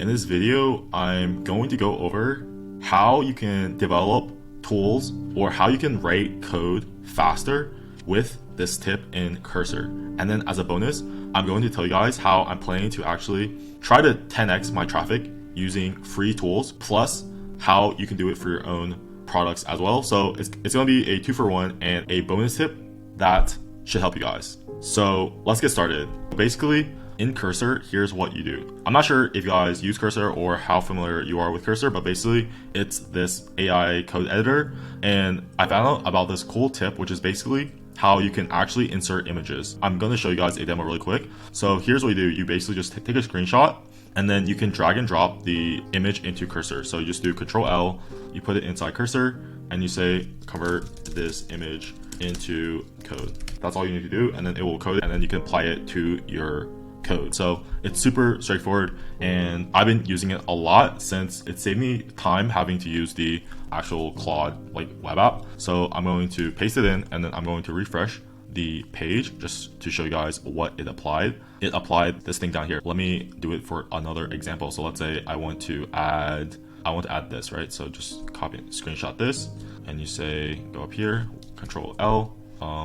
In this video, I'm going to go over how you can develop tools or how you can write code faster with this tip in Cursor. And then as a bonus, I'm going to tell you guys how I'm planning to actually try to 10x my traffic using free tools, plus how you can do it for your own products as well. So it's going to be a 2-for-1 and a bonus tip that should help you guys. So let's get started. Basically, in Cursor, here's what you do. I'm not sure if you guys use Cursor or how familiar you are with Cursor, but basically it's this AI code editor. And I found out about this cool tip, which is basically how you can actually insert images. I'm going to show you guys a demo really quick. So here's what you do. You basically just take a screenshot and then you can drag and drop the image into Cursor. So you just do Control L, you put it inside Cursor, and you say, convert this image into code. That's all you need to do. And then it will code it, and then you can apply it to your code. So it's super straightforward, and I've been using it a lot since it saved me time having to use the actual Claude web app. So I'm going to paste it in, and then I'm going to refresh the page just to show you guys what it applied. It applied this thing down here. Let me do it for another example. So let's say I want to add this, right? So just copy and screenshot this, and you say go up here, Control L,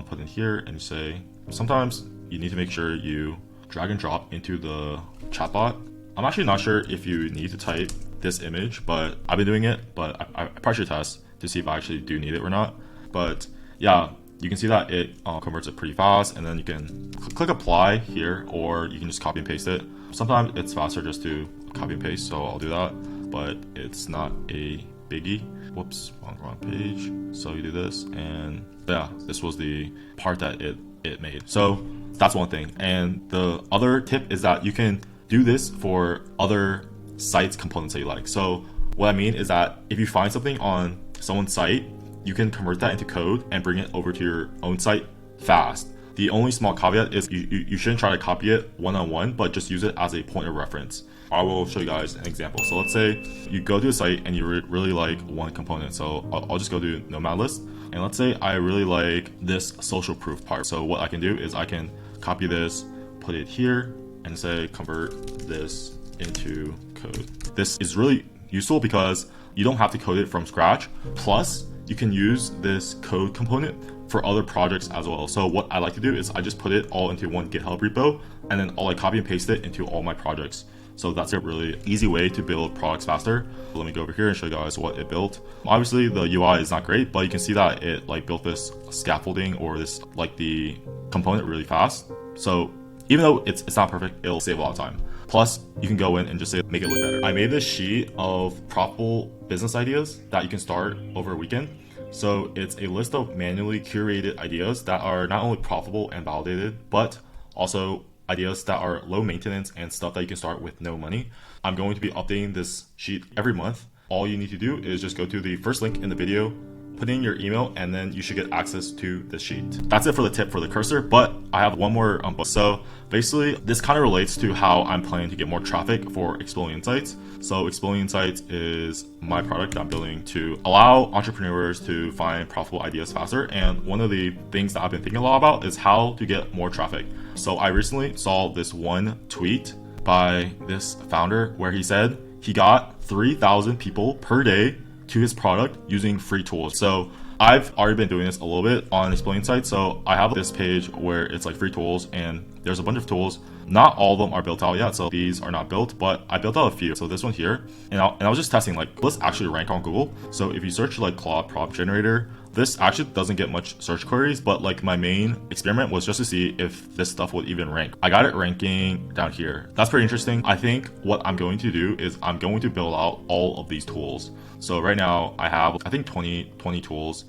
put in here, and you say sometimes you need to make sure you drag and drop into the chatbot. I'm actually not sure if you need to type this image, but I've been doing it, but I probably should test to see if I actually do need it or not. But yeah, you can see that it converts it pretty fast, and then you can click apply here, or you can just copy and paste it. Sometimes it's faster just to copy and paste, so I'll do that, but it's not a biggie. Whoops, wrong page. So you do this, and yeah, this was the part that it made. So that's one thing. And the other tip is that you can do this for other sites components that you like. So what I mean is that if you find something on someone's site, you can convert that into code and bring it over to your own site fast. The only small caveat is you shouldn't try to copy it one-on-one, but just use it as a point of reference. I will show you guys an example. So let's say you go to a site and you really like one component. So I'll just go to Nomad List. And let's say I really like this social proof part. So what I can do is I can copy this, put it here, and say convert this into code. This is really useful because you don't have to code it from scratch. Plus, you can use this code component for other projects as well. So what I like to do is I just put it all into one GitHub repo, and then I'll copy and paste it into all my projects. So that's a really easy way to build products faster. Let me go over here and show you guys what it built. Obviously the UI is not great, but you can see that it built this scaffolding or this the component really fast. So even though it's not perfect, it'll save a lot of time. Plus you can go in and just say, make it look better. I made this sheet of profitable business ideas that you can start over a weekend. So it's a list of manually curated ideas that are not only profitable and validated, but also ideas that are low maintenance and stuff that you can start with no money. I'm going to be updating this sheet every month. All you need to do is just go to the first link in the video, put in your email, and then you should get access to this sheet. That's it for the tip for the Cursor, but I have one more So basically this kind of relates to how I'm planning to get more traffic for Exploding Insights. So Exploding Insights is my product that I'm building to allow entrepreneurs to find profitable ideas faster. And one of the things that I've been thinking a lot about is how to get more traffic. So I recently saw this one tweet by this founder where he said he got 3,000 people per day to his product using free tools. So I've already been doing this a little bit on Exploding Sites. So I have this page where it's free tools, and there's a bunch of tools. Not all of them are built out yet, so these are not built, but I built out a few. So this one here, and I was just testing let's actually rank on Google. So if you search Claude prompt generator, this actually doesn't get much search queries, but my main experiment was just to see if this stuff would even rank. I got it ranking down here. That's pretty interesting. I think what I'm going to do is I'm going to build out all of these tools. So right now I have, I think 20 tools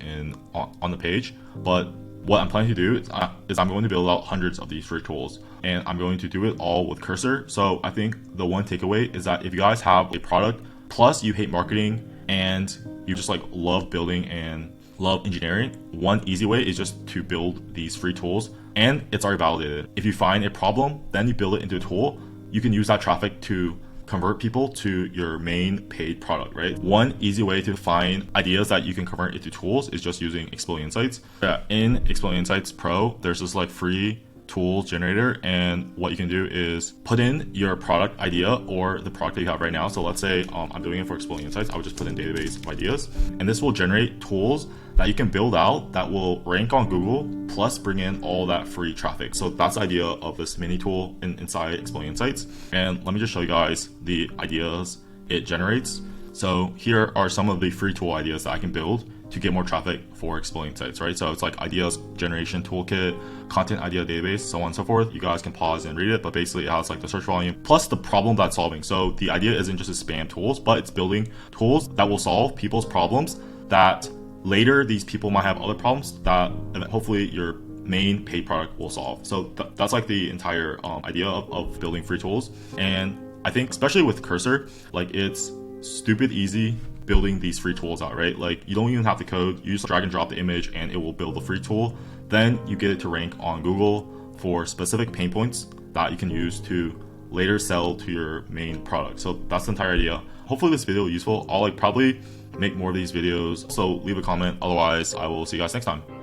on the page, but what I'm planning to do is I'm going to build out hundreds of these free tools, and I'm going to do it all with Cursor. So I think the one takeaway is that if you guys have a product, plus you hate marketing and you just love building and love engineering, one easy way is just to build these free tools, and it's already validated. If you find a problem, then you build it into a tool. You can use that traffic to convert people to your main paid product, right? One easy way to find ideas that you can convert into tools is just using Exploding Insights. In Exploding Insights Pro, there's this free tools generator, and what you can do is put in your product idea or the product that you have right now. So let's say I'm doing it for Exploding Insights. I would just put in database of ideas, and this will generate tools that you can build out that will rank on Google plus bring in all that free traffic. So that's the idea of this mini tool inside Exploding Insights. And let me just show you guys the ideas it generates. So here are some of the free tool ideas that I can build to get more traffic for Exploding Insights, right? So it's like ideas generation toolkit, content idea database, so on and so forth. You guys can pause and read it, but basically it has like the search volume plus the problem that's solving. So the idea isn't just to spam tools, but it's building tools that will solve people's problems that later these people might have other problems that hopefully your main paid product will solve. So that's like the entire idea of building free tools. And I think especially with Cursor, like it's stupid easy building these free tools out, right? Like you don't even have to code, you just drag and drop the image and it will build a free tool. Then you get it to rank on Google for specific pain points that you can use to later sell to your main product. So that's the entire idea. Hopefully this video is useful. I'll like probably make more of these videos, so leave a comment. Otherwise I will see you guys next time.